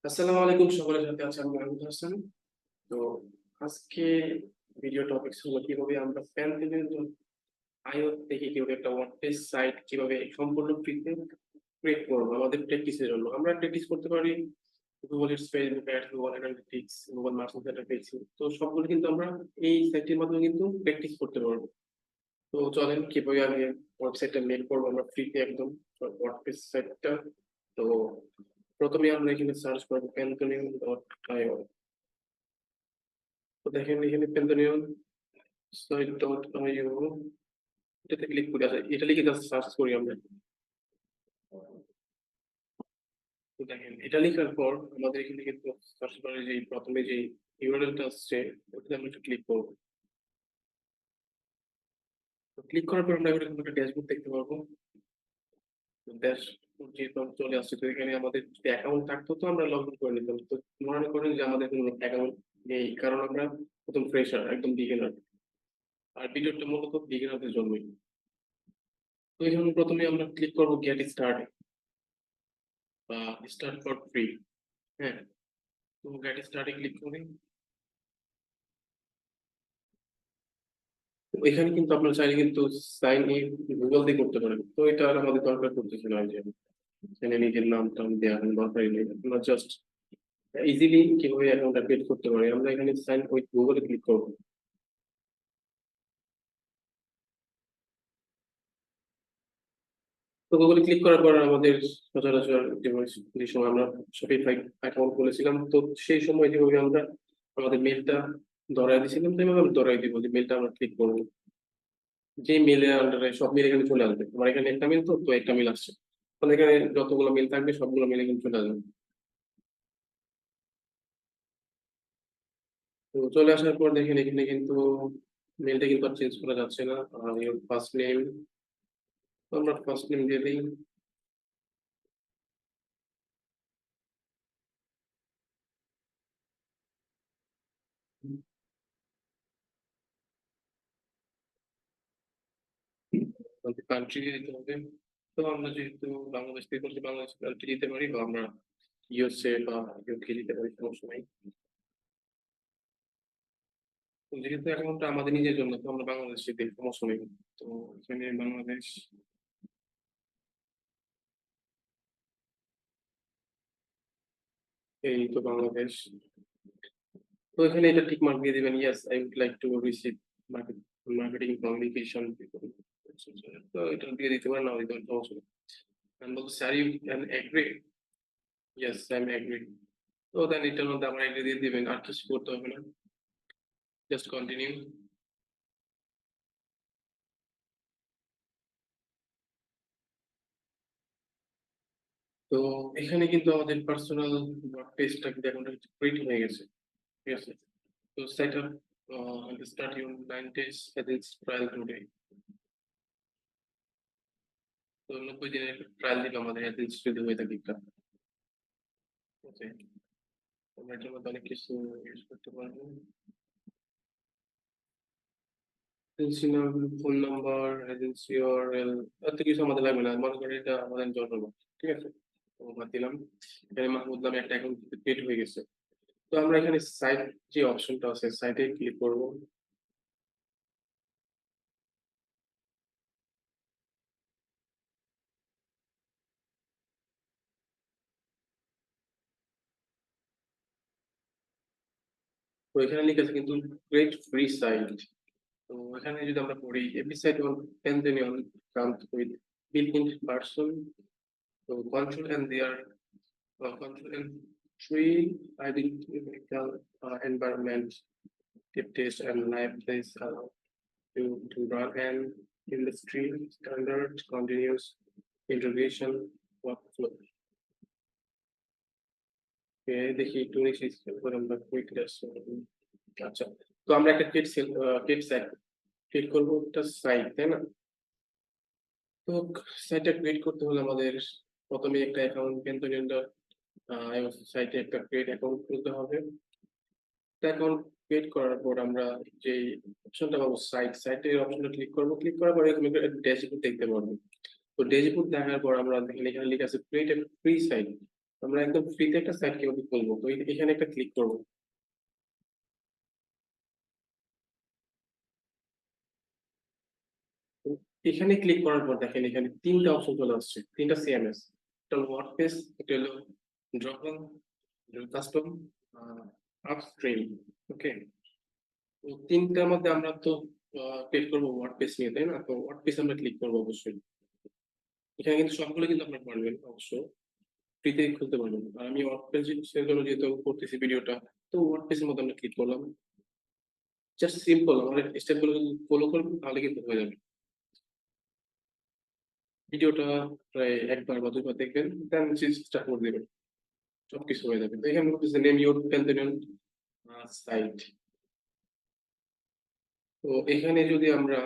আসসালামু আলাইকুম, সকলের সাথে আছে আমি মাহমুদ হাসান। তো আজকে ভিডিও টপিকস হলো কিভাবে আমরা প্যান্থনের আইও থেকে কিভাবে একটা ওয়ার্ডপ্রেস সাইট কিভাবে সম্পূর্ণ ফ্রিতে ক্রিয়েট করবো আমাদের প্র্যাকটিসের জন্য। আমরা প্র্যাকটিস করতে পারি Google it's, Facebook ads, Google analytics, Google market data পেয়েছি। তো সবগুলো কিন্তু আমরা এই সাইটের মাধ্যমে কিন্তু প্র্যাকটিস করতে পারবো। তো চলেন কিভাবে আমি ওয়েবসাইটটা মেক করবো আমরা ফ্রিতে একদম ওয়ার্ডপ্রেস সাইটটা। তো প্রথমে আমরা এখানে সার্চ করবো pantonium.io। তো দেখেন এখানে পেন্টানিয়াম site.io, এটাতে ক্লিক করে আসে, এটা লিখে জাস্ট সার্চ করি আমরা। তো দেখেন এটা লেখার পর আমাদের এখানে কিন্তু সার্চ বারে যে প্রথমে যে ইউআরএলটা আসছে ওটাতে আমরা একটু ক্লিক করবো। তো ক্লিক করার পর আমরা এখানে একটা ড্যাশবোর্ড দেখতে পারবো। ড্যাশবোর্ড যেহেতু চলে আসছে, তো এখানে আমাদের যদি অ্যাকাউন্ট থাকতো তো আমরা লগ ইন করে নিতাম। তো মনে করেন যে আমাদের কোনো অ্যাকাউন্ট নেই, কারণ আমরা প্রথম ফ্রেশার, একদম বিগিনার। আর ভিডিওটা মূলত বিগিনারদের জন্যই। তো এখানে প্রথমে আমরা ক্লিক করবো গেট স্টার্ট বা স্টার্ট ফর ফ্রি। হ্যাঁ, তো গেট স্টার্টে ক্লিক করি। তো এখানে কিন্তু আপনার চাইলে কিন্তু সাইন ইন গুগল দিয়ে করতে পারেন। তো এটা আর আমাদের দরকার পড়তেছে না যে এখানে নিজের নাম টাম দেওয়ার কোনো দরকারই নেই। আমরা জাস্ট ইজিলি কিভাবে অ্যাকাউন্টটা ক্রিয়েট করতে পারি, আমরা এখানে সাইন উইথ গুগলে ক্লিক করবো। তো গুগলে ক্লিক করার পর আমাদের সচরাচর যে সময় আমরা শপিফাই অ্যাকাউন্ট খুলেছিলাম, তো সেই সময় যেভাবে আমরা আমাদের মেলটা ধরাই দিয়েছিলাম, সেভাবে আমরা ধরাই দিব যে মেলটা আমরা ক্লিক করবো। যে মেলের আন্ডারে সব মেল এখানে চলে আসবে, তোমার এখানে একটা মেল, তো একটা মেল আসছে, তখন এখানে যতগুলো মেল থাকবে সবগুলো মেল এখানে চলে আসবে। তো চলে আসার পর দেখেন এখানে কিন্তু মেলটা কিন্তু আর চেঞ্জ করা যাচ্ছে না। ফার্স্ট নেম, আমরা ফার্স্ট নেম দিয়ে দিই। কান্ট্রি দিতে হবে। তো আমরা যেহেতু বাংলাদেশ থেকে করছি, বাংলাদেশ কান্ট্রি দিতে পারি, বা আমরা ইউএসএ বা ইউকে দিতে পারি, সমস্যা নাই। তো যেহেতু অ্যাকাউন্টটা আমাদের নিজের জন্য, তো আমরা বাংলাদেশে দিই, সমস্যা নেই। তো এখানে বাংলাদেশ, এই তো বাংলাদেশ। তো এখানে এটা ঠিক মার্ক দিয়ে দিবেন, yes I would like to receive marketing communication. তো এটা দিয়ে দিতে পারেন, না দিতে পারেন, সমস্যা নেই। আমি বলছি are you can agree, yes I am agree. তো দেন এটার মধ্যে আমার এগ্রি দিয়ে দিবেন, আর কিছু করতে হবে না, জাস্ট কন্টিনিউ। তো এখানে কিন্তু আমাদের পার্সোনাল পেজটা কিন্তু এখন ক্রিয়েট হয়ে গেছে, ঠিক আছে। তো set up start your 9 days agents trial today. তো 90 দিনের ট্রায়াল দিবে আমাদের এজেন্স যদি হয়ে থাকে একটা। ওকে, আমরা এটার মধ্যে অনেক কিছু ইউজ করতে পারবো। এজেন্সি নাম, ফোন নাম্বার, এজেন্সি ইউআরএল, এত কিছু আমাদের লাগবে না, মনে করি এটা আমাদের জন্য, ঠিক আছে। তো বাদ দিলাম। এখানে মাহমুদ নামে একটা অ্যাকাউন্ট ক্রিয়েট হয়ে গেছে। তো আমরা এখানে সাইট যে অপশনটা আছে সাইটে ক্লিক করব। তো এখানে লিখে আছে কিন্তু গ্রেট ফ্রি সাইট। তো এখানে যদি আমরা পড়ি every site on Pantheon comes with built in person, তো control and there control and three identical environment, tip test and live plays allow to run an industry standard continuous integration workflow. দেখি একটু নিচে scroll করে আমরা quick আচ্ছা। তো আমরা একটা কেট সাইট ক্রিয়েট করবো, একটা সাইট, তাই না? তো সাইটটা ক্রিয়েট করতে হলে আমাদের প্রথমে একটা অ্যাকাউন্ট পেন্টনিয়ার সাইটে একটা ক্রিয়েট অ্যাকাউন্ট খুলতে হবে। অ্যাকাউন্ট ক্রিয়েট করার পর আমরা যে অপশনটা পাবো সাইটের অপশনটা ক্লিক করবো। ক্লিক করার পরে এখানে একটা ড্যাশবোর্ড দেখতে পারবো। তো ড্যাশবোর্ড দেখার পর আমরা এখানে লেখা আছে ক্রিয়েট এ ফ্রি সাইট। আমরা একদম ফ্রিতে একটা সাইট কিভাবে খুলবো, তো এখানে একটা ক্লিক করবো। তো এখানে ক্লিক করার পর দেখেন এখানে তিনটা অপশন চলে আসছে, তিনটা সিএমএস। একটা হলো ওয়ার্ডপ্রেস, একটা হলো ড্রপার, কাস্টম, আপস্ট্রিম। ওকে, তো তিনটার মধ্যে আমরা তো ক্লিক করবো ওয়ার্ডপ্রেস নিয়ে, তাই না? তো ওয়ার্ডপ্রেস আমরা ক্লিক করবো অবশ্যই। এখানে কিন্তু সবগুলো কিন্তু আপনার পারবেন অবশ্য, ফ্রিতে খুলতে পারবেন। আর আমি ওয়ার্ডপ্রেস এর জন্য যেহেতু করতেছি ভিডিওটা, তো ওয়ার্ডপ্রেস এর মধ্যে আমরা ক্লিক করলাম। জাস্ট সিম্পল, আমাদের স্টেপ গুলো যদি ফলো করবেন তাহলে কিন্তু হয়ে যাবে। ভিডিওটা প্রায় একবার বা দুইবার দেখবেন, দেন স্টার্ট করে দেবেন, সবকিছু হয়ে যাবে। তো এখানে বলতেছে নেম ইউর প্যান্থেনিয়ন সাইট। তো এখানে যদি আমরা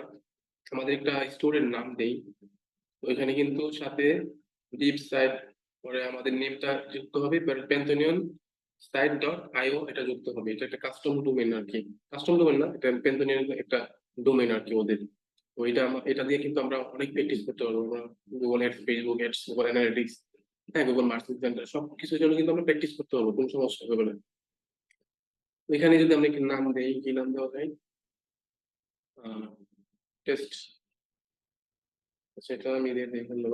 আমাদের একটা স্টোরের নাম দেই, তো এখানে কিন্তু সাথে ডিপ সাইট, পরে আমাদের নেমটা যুক্ত হবে, প্যান্থেনিয়ন সাইট ডট আইও এটা যুক্ত হবে। এটা একটা কাস্টম ডোমেইন আর কি, কাস্টম ডোমেইন না, এটা প্যান্থেনিয়ন একটা ডোমেইন আর কি ওদের। তো এটা দিয়ে কিন্তু আমরা অনেক প্র্যাকটিস করতে পারবো। আমরা Google ads, Facebook ads, Google analytics, হ্যাঁ, গুগল মার্কেটিং সেন্টার, সবকিছুর জন্য কিন্তু আমরা প্র্যাকটিস করতে পারবো, কোনো সমস্যা হবে না। তো এখানে যদি আমরা একটি নাম দেই, কি নাম দেওয়া যায়? টেস্ট, সেটা আমি দিয়ে দিই হলো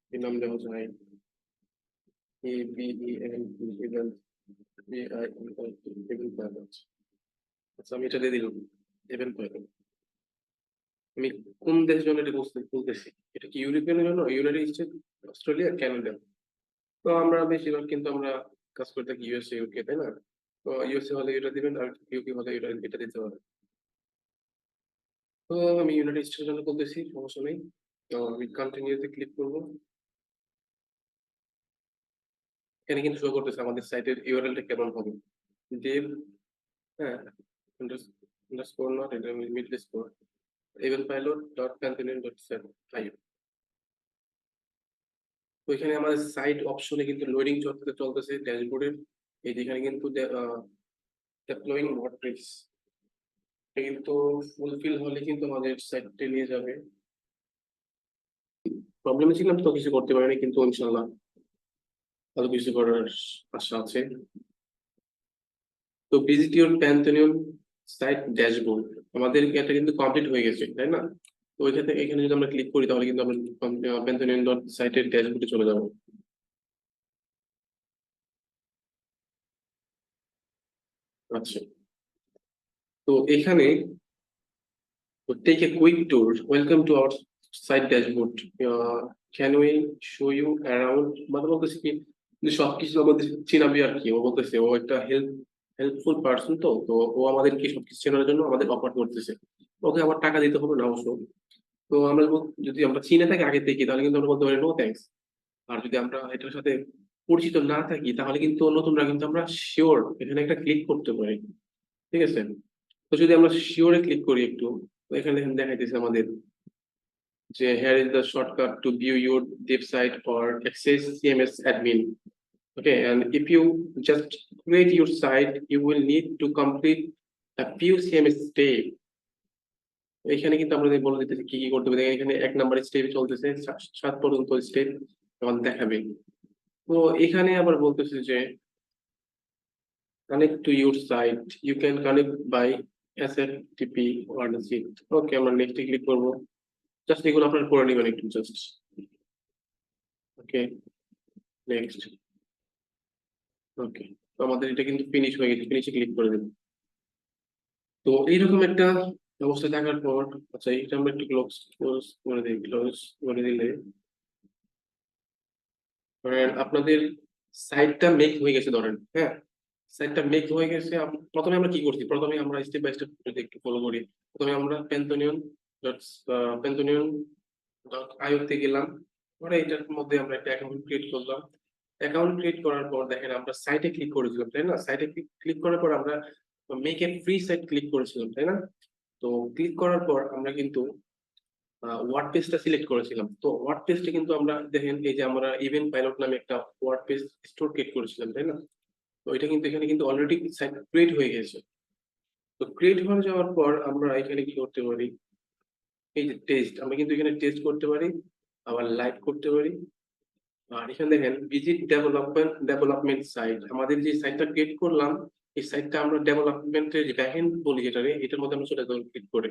কি নাম দেওয়া যায়? A B E N event, A I event pilot. আচ্ছা, আমি এটা দিয়ে দিলাম, ইভেন্ট পাইলট। আমি কোন দেশের জন্য এটা বলতেছি? এটা কি ইউরোপিয়ানের জন্য, ইউনাইটেড স্টেট, অস্ট্রেলিয়া, কানাডা? তো আমরা বেশিরভাগ কিন্তু আমরা কাজ করে থাকি ইউএসএ, ইউকে, তাই না? তো ইউএসএ হলে এটা দিবেন, আর ইউকে হলে এটা দিতে হবে। তো আমি ইউনাইটেড স্টেটের জন্য বলতেছি, সমস্যা নেই। তো আমি কন্টিনিউতে ক্লিক করব। এখানে কিন্তু শো করতেছে আমাদের সাইটের ইউআরএলটা কেমন হবে। dev, হ্যাঁ, আন্ডারস্কোর নট, এটা middle score, even pilot dot continue dot set five. তো এখানে আমাদের সাইট অপশনে কিন্তু লোডিং চলতেছে ড্যাশবোর্ডের। এই যেখানে কিন্তু ডেপ্লয়িং ওয়ার্ডপ্রেস, এটা কিন্তু ফুলফিল হলে কিন্তু আমাদের সাইটে নিয়ে যাবে। প্রবলেমে ছিলাম তো কিছু করতে পারিনি, কিন্তু ইনশাল্লাহ ভালো কিছু করার আশা আছে। তো ভিজিট ইউর প্যান্থেনিয়ন সাইট ড্যাশবোর্ড, আমাদের এটা কিন্তু কমপ্লিট হয়ে গেছে, তাই না? তো ওইখান থেকে এখানে যদি আমরা ক্লিক করি তাহলে কিন্তু আমরা প্যান্থেনিয়ন ডট সাইটের ড্যাশবোর্ডে চলে যাবো। আচ্ছা, তো এখানে take a quick tour. Welcome to our site dashboard. Can we show you around? মানে বলতেছে কি যে সবকিছু আমাদের চিনাবি আর কি। ও বলতেছে ও একটা হেল্পফুল পার্সন, তো তো ও আমাদেরকে সবকিছু চেনার জন্য আমাদের অফার করতেছে। ওকে আমার টাকা দিতে হবে না অবশ্য। তো আমরা যদি আমরা চিনে থাকি আগে থেকে তাহলে কিন্তু আমরা বলতে পারি নো থ্যাঙ্কস। আর যদি আমরা এটার সাথে পরিচিত না থাকি তাহলে কিন্তু নতুনরা কিন্তু আমরা শিওর এখানে একটা ক্লিক করতে পারি, ঠিক আছে? তো যদি আমরা শিওরে ক্লিক করি একটু, তো এখানে দেখেন দেখাইতেছে আমাদের যে here is the shortcut to view your website or access CMS admin. Okay, and if you just create your site, you will need to complete a few CMS step. এখানে কিন্তু আমরা বলে দিতেছি কি কি করতে হবে। দেখেন এখানে 1 নাম্বার স্টেপ চলতেছে, 7 পর্যন্ত স্টেপ আমাদের দেখাবে। তো এখানে আবার বলতেছে যে connect to your site, you can connect by SFTP or the zip. ওকে, আমরা নেক্সটে ক্লিক করব। জাস্ট এগুলো আপনারা করে নেবেন একটু জাস্ট। ওকে, নেক্সট। ওকে, তো আমাদের এটা কিন্তু ফিনিশ হয়ে গেছে, ফিনিশে ক্লিক করে দেব। তো এইরকম একটা অবস্থা থাকার পর, আচ্ছা এটা আমরা একটু ক্লোজ করে দিই। ক্লোজ করে দিলে ধরেন আপনাদের সাইটটা মেক হয়ে গেছে, ধরেন, হ্যাঁ, সাইটটা মেক হয়ে গেছে। প্রথমে আমরা কি করছি, প্রথমে আমরা স্টেপ বাই স্টেপ যদি একটু ফলো করি। প্রথমে আমরা ডট প্যান্থনিয়ন ডট আইওতে গেলাম। পরে এটার মধ্যে আমরা একটা অ্যাকাউন্ট ক্রিয়েট করলাম। অ্যাকাউন্ট ক্রিয়েট করার পর দেখেন আমরা সাইটে ক্লিক করেছিলাম, তাই না? সাইটে ক্লিক করার পর আমরা make a free site click করেছিলাম, তাই না? তো ক্লিক করার পর আমরা কিন্তু ওয়ার্ডপ্রেসটা সিলেক্ট করেছিলাম। তো ওয়ার্ডপ্রেসটা কিন্তু আমরা দেখেন এই যে আমরা ইভেন্ট পাইলট নামে একটা ওয়ার্ডপ্রেস স্টোর ক্রিয়েট করেছিলাম, তাই না? তো এটা কিন্তু এখানে কিন্তু অলরেডি সাইট ক্রিয়েট হয়ে গেছে। তো ক্রিয়েট হয়ে যাওয়ার পর আমরা এখানে কি করতে পারি, এই যে টেস্ট, আমরা কিন্তু এখানে টেস্ট করতে পারি। আবার লাইভ করতে পারি। আর এখানে দেখেন ভিজিট ডেভেলপমেন্ট সাইট। আমাদের যে সাইটটা ক্রিয়েট করলাম, এই সাইটটা আমরা ডেভেলপমেন্টের যে ব্যাকএন্ড বলি যেটারে, এটার মধ্যে আমরা চলে যাবো ক্লিক করে।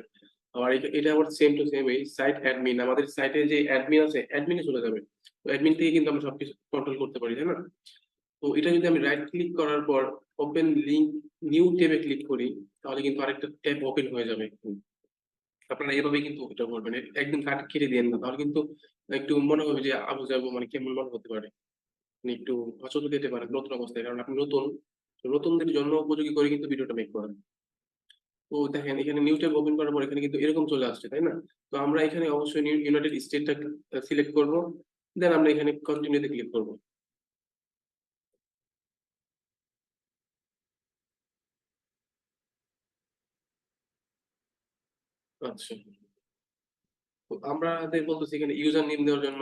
আবার এটা আবার সেম টু সেম এই সাইট অ্যাডমিন। আমাদের সাইটে যে অ্যাডমিন আছে, অ্যাডমিনে চলে যাবে। তো অ্যাডমিন থেকে কিন্তু আমরা সবকিছু কন্ট্রোল করতে পারি, তাই না? তো এটা যদি আমি রাইট ক্লিক করার পর ওপেন লিংক নিউ ট্যাবে ক্লিক করি, তাহলে কিন্তু আরেকটা ট্যাব ওপেন হয়ে যাবে। আপনারা এভাবেই কিন্তু এটা করবেন। একদম কাট কেটে দিয়েন না। তাহলে কিন্তু একটু মনে হবে যে আবু-যাবু, মানে কেমন মনে হতে পারে। আপনি একটু হচট দিতে পারেন নতুন অবস্থায়। কারণ আপনি নতুন। তো নতুনদের জন্য উপযোগী করে কিন্তু ভিডিওটা মেক করেন। তো দেখেন এখানে নিউ ট্যাব ওপেন করার পর এখানে কিন্তু এরকম চলে আসছে, তাই না? তো আমরা এখানে অবশ্যই ইউনাইটেড স্টেটটা সিলেক্ট করব। দেন আমরা এখানে কন্টিনিউ তে ক্লিক করব। আচ্ছা। তো আমাদের বলতেছি এখানে ইউজার নেম দেওয়ার জন্য,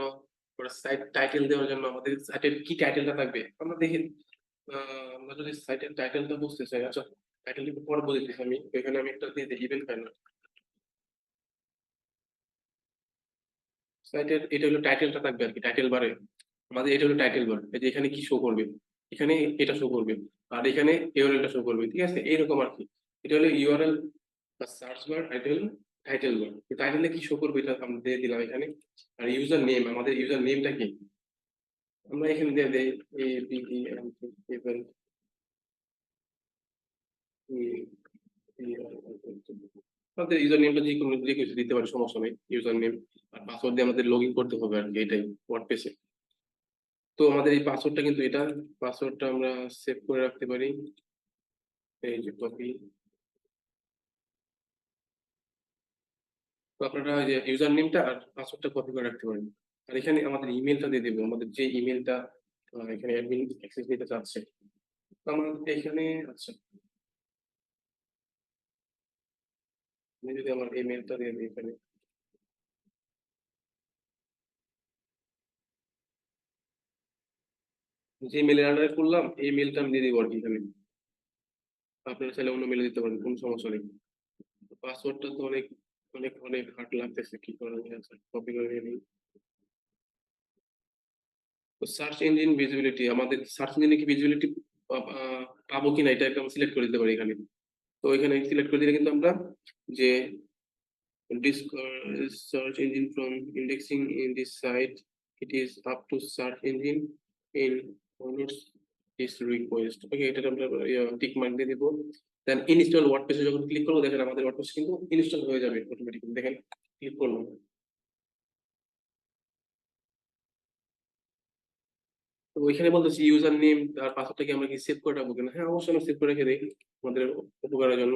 সাইট টাইটেল দেওয়ার জন্য আমাদের সাইটের কি টাইটেলটা থাকবে আমরা দেখি। আমরা যদি সাইটের টাইটেলটা বুঝতে চাই, আচ্ছা টাইটেলটা একটু পরে বলে দিচ্ছি আমি। এখানে আমি একটা দিয়ে দিই ইভেন্ট প্ল্যানার। সাইটের এটা হলো টাইটেলটা থাকবে আর কি, টাইটেল বারে। আমাদের এটা হলো টাইটেল বার। এই যে এখানে কি শো করবে, এখানে এটা শো করবে, আর এখানে ইউআরএলটা শো করবে, ঠিক আছে? এইরকম আর কি। এটা হলো ইউআরএল বা সার্চ বার, আর এটা হলো টাইটেল বার। টাইটেলে কি শো করবে এটা আমরা দিয়ে দিলাম এখানে। আর ইউজার নেম, আমাদের ইউজার নেমটা কি আমরা এখানে দিয়ে দেই A B E N T event আমাদের ইউজার নেমটা যে কোনো যে কিছু দিতে পারি, সমস্যা নেই। ইউজার নেম আর পাসওয়ার্ড দিয়ে আমাদের লগ ইন করতে হবে আর কি, এটাই ওয়ার্ডপ্রেসে। তো আমাদের এই পাসওয়ার্ডটা কিন্তু এটা, পাসওয়ার্ডটা আমরা সেভ করে রাখতে পারি। এই যে কপি। তো আপনারা ওই যে ইউজার নেমটা আর পাসওয়ার্ডটা কপি করে রাখতে পারেন। আর এখানে আমাদের ইমেলটা দিয়ে দেবো, আমাদের যে ইমেলটা এখানে অ্যাডমিন অ্যাক্সেস নিতে চাচ্ছে। তো আমাদের এখানে, আচ্ছা আমি যদি আমার ইমেলটা দিয়ে দিই এখানে, যে মেলের আন্ডারে করলাম এই মেলটা আমি দিয়ে দিব আর কি এখানে। আপনারা চাইলে অন্য মেলে দিতে পারেন, কোনো সমস্যা নেই। পাসওয়ার্ডটা তো অনেক অনেক অনেক হার্ড লাগতেছে, কি করা যায়? আচ্ছা কপি করে নিয়ে নিই। তো সার্চ ইঞ্জিন ভিজিবিলিটি, আমাদের সার্চ ইঞ্জিনে কি ভিজিবিলিটি পাবো কিনা এটা একটা সিলেক্ট করে দিতে পারি এখানে। তো এখানে সিলেক্ট করে দিলে কিন্তু আমরা যে search engine from indexing in this site, it is up to search engine in honors this request. ওকে, এটা আমরা টিক মার্ক দিয়ে দিব। দেন ইনস্টল ওয়ার্ডপ্রেসে যখন ক্লিক করবো, দেখেন আমাদের ওয়ার্ডপ্রেস কিন্তু ইনস্টল হয়ে যাবে অটোমেটিক্যালি। দেখেন ক্লিক করলাম। তো ওইখানে বলতেছি ইউজার নেম আর পাসওয়ার্ডটা কি আমরা কি সেভ করে রাখবো কিনা? হ্যাঁ, অবশ্যই আমরা সেভ করে রেখে দেই আমাদের উপকারের জন্য।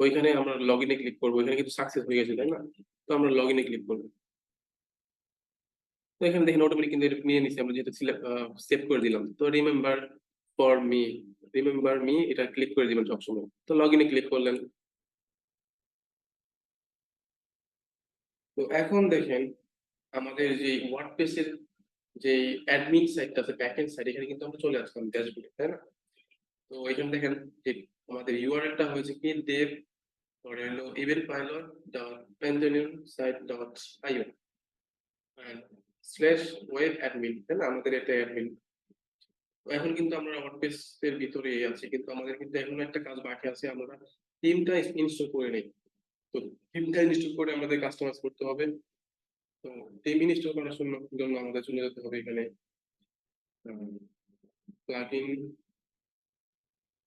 ওইখানে আমরা লগইনে ক্লিক করবো। এখানে কিন্তু সাকসেস হয়ে গেছে, তাই না? তো আমরা লগইনে ক্লিক করবো। তো এখানে দেখেন অটোমেটিক কিন্তু এটা নিয়ে নিছি আমরা, যেহেতু সেভ করে দিলাম। তো ফর মি রিমেম্বার মি এটা ক্লিক করে দিবেন সবসময়। তো লগইনে ক্লিক করলেন। তো এখন দেখেন আমাদের যে ওয়ার্ডপ্রেস এর যে অ্যাডমিন সাইটটা আছে, ব্যাকএন্ড সাইট, এখানে কিন্তু আমরা চলে আসলাম ড্যাশবোর্ডে, তাই না? তো এখানে দেখেন যে আমাদের ইউআরএলটা হয়েছে কি dev, পরে হলো event pilot dot Pantheon site dot IO slash web admin, তাই না? আমাদের এটা অ্যাডমিন। তো এখন কিন্তু আমরা ওয়ার্ডপ্রেস এর ভিতরে আছি, কিন্তু আমাদের কিন্তু এখন একটা কাজ বাকি আছে। আমরা থিমটা ইনস্টল করে নেই। তো থিমটা ইনস্টল করে আমাদের কাস্টমাইজ করতে হবে। তো থিম ইনস্টল করার জন্য আমাদের চলে যেতে হবে এখানে প্লাগইন।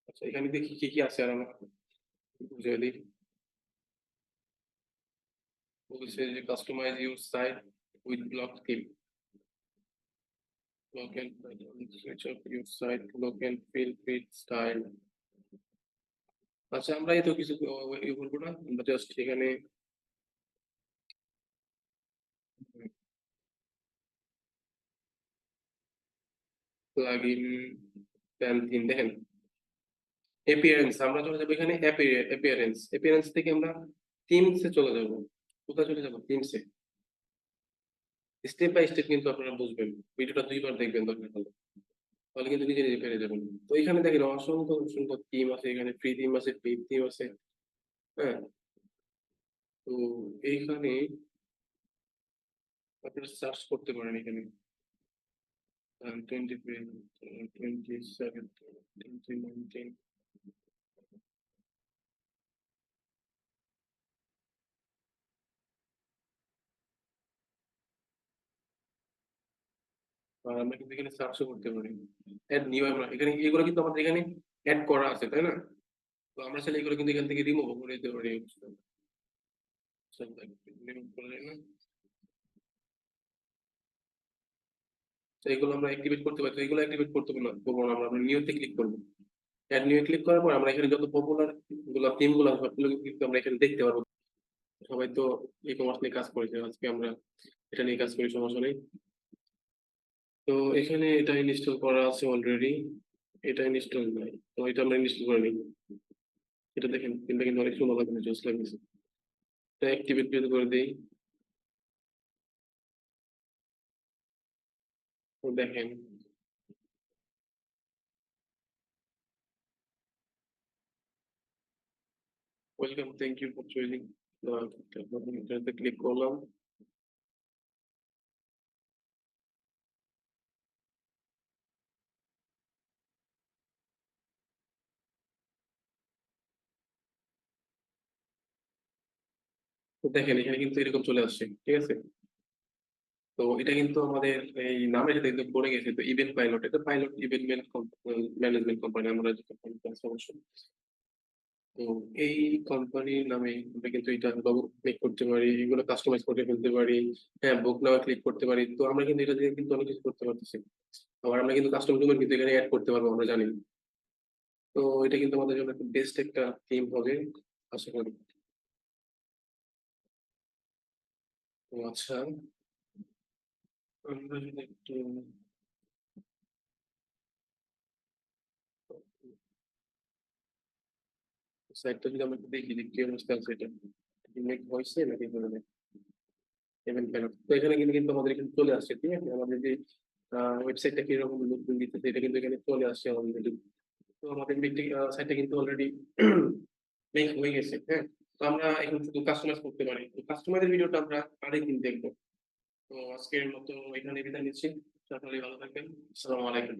আচ্ছা এখানে দেখি কি কি আছে আর আমার বুঝিয়ে দিই। বলছে যে customize your site with block theme, block and switch off your site, block and fill fit style. আচ্ছা আমরা এই তো কিছু ইয়ে করবো না, আমরা জাস্ট এখানে প্লাগইন প্যান থিম দেখেন অ্যাপিয়ারেন্স, আমরা চলে যাবো এখানে অ্যাপিয়ারেন্স। অ্যাপিয়ারেন্স থেকে আমরা থিমসে চলে যাব। কোথায় চলে যাব? থিমসে। স্টেপ বাই স্টেপ কিন্তু আপনারা বুঝবেন, ভিডিওটা দুইবার দেখবেন দরকার হলে, তাহলে কিন্তু নিজে নিজে পেরে যাবেন। তো এখানে দেখেন অসংখ্য অসংখ্য থিম আছে, এখানে ফ্রি থিম আছে, পেইড থিম আছে। হ্যাঁ? তো এইখানে আপনারা সার্চ করতে পারেন এখানে 20 27, 2019 আমরা কিন্তু এখানে সার্চও করতে পারি। এড নিউ আমরা এখানে এগুলো কিন্তু আমাদের এখানে এড করা আছে, তাই না? তো আমরা চাইলে এগুলো কিন্তু এখান থেকে রিমুভও করে দিতে পারি। রিমুভ করলে না? তো এগুলো আমরা অ্যাক্টিভেট করতে পারি। তো এগুলো অ্যাক্টিভেট করতে করবো না আমরা নিউ তে ক্লিক করব। এড নিউ এ ক্লিক করার পর আমরা এখানে যত পপুলার থিম গুলো আছে সবগুলো কিন্তু আমরা এখানে দেখতে পারবো। সবাই তো ই-কমার্স নিয়ে কাজ করেছে। আজকে আমরা এটা নিয়ে কাজ করি, সমস্যা নেই। তো এখানে এটা ইনস্টল করা আছে অলরেডি। এটা ইনস্টল নাই। তো এটা আমরা ইনস্টল করে নিই। এটা দেখেন কিন্তু কিন্তু অনেক সুন্দর লাগছে, জোস লাগছে। এটা অ্যাক্টিভেট যদি করে দেই, তো দেখেন welcome, thank you for choosing. এটাতে ক্লিক করলাম। তো দেখেন এখানে কিন্তু এরকম চলে আসছে, ঠিক আছে? তো এটা কিন্তু আমাদের এই নামের সাথে কিন্তু পড়ে গেছে। তো ইভেন্ট পাইলট, এটা পাইলট ইভেন্ট ম্যানেজমেন্ট কোম্পানি, আমরা যে কোম্পানি সমস্যা। তো এই কোম্পানির নামে আমরা কিন্তু এটা লোগো ক্লিক করতে পারি, এগুলো কাস্টমাইজ করে ফেলতে পারি। হ্যাঁ, বুক নাও ক্লিক করতে পারি। তো আমরা কিন্তু এটা দিয়ে কিন্তু অনেক কিছু করতে পারতেছি। আবার আমরা কিন্তু কাস্টম ডোমেইন কিন্তু এখানে এড করতে পারবো, আমরা জানি। তো এটা কিন্তু আমাদের জন্য একটা বেস্ট একটা থিম হবে, আশা করি। তো আচ্ছা, আমরা যদি একটু সাইটটা যদি আমরা একটু দেখি যে কি অবস্থা আছে, এটা মেক হয়েছে নাকি ধরনের পেমেন্ট প্ল্যান। তো এখানে কিন্তু কিন্তু আমাদের এখানে চলে আসছে, ঠিক আছে? আমাদের যে ওয়েবসাইটটা কিরকম লুক দিতেছে এটা কিন্তু এখানে চলে আসছে অলরেডি। তো আমাদের মিটিং সাইটটা কিন্তু অলরেডি মেক হয়ে গেছে, হ্যাঁ? তো আমরা এখন শুধু কাস্টমাইজ করতে পারি। তো কাস্টমাইজের ভিডিওটা আমরা আরেকদিন দেখবো। তো আজকের মতো এখানে বিদায় নিচ্ছি। সকলেই ভালো থাকবেন। আসসালামু আলাইকুম।